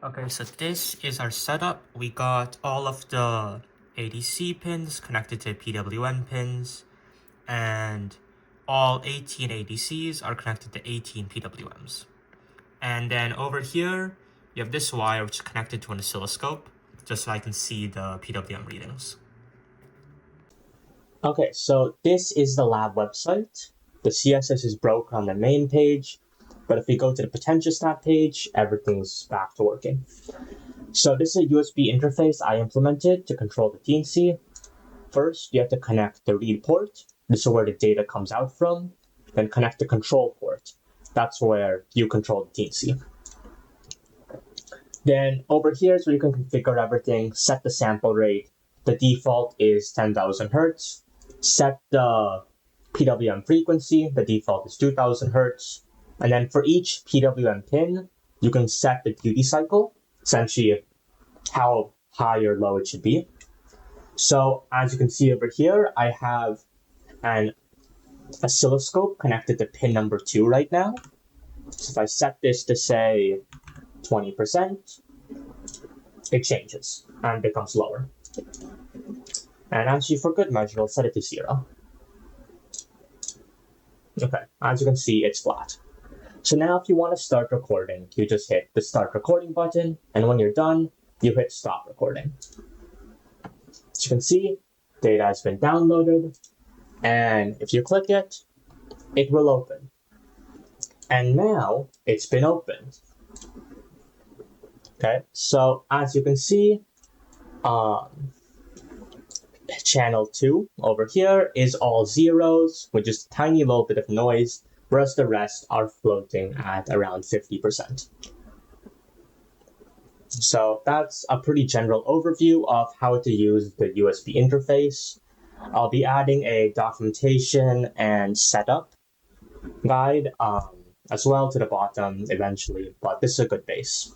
Okay, so this is our setup. We got all of the ADC pins connected to PWM pins, and all 18 ADCs are connected to 18 PWMs. And then over here, you have this wire which is connected to an oscilloscope, just so I can see the PWM readings. Okay, so this is the lab website. The CSS is broken on the main page, but if we go to the Potentiostat page, everything's back to working. So this is a USB interface I implemented to control the TNC. First, you have to connect the read port. This is where the data comes out from. Then connect the control port. That's where you control the TNC. Then over here is where you can configure everything, set the sample rate. The default is 10,000 Hertz. Set the PWM frequency. The default is 2000 Hertz. And then for each PWM pin, you can set the duty cycle, essentially how high or low it should be. So as you can see over here, I have an oscilloscope connected to pin number 2 right now. So if I set this to say 20%, it changes and becomes lower. And actually for good measure, I'll set it to 0. Okay, as you can see, it's flat. So now if you want to start recording, you just hit the start recording button, and when you're done, you hit stop recording. As you can see, data has been downloaded, and if you click it, it will open. And now it's been opened. Okay, so as you can see, channel 2 over here is all zeros with just a tiny little bit of noise, whereas the rest are floating at around 50%. So that's a pretty general overview of how to use the USB interface. I'll be adding a documentation and setup guide as well to the bottom eventually, but this is a good base.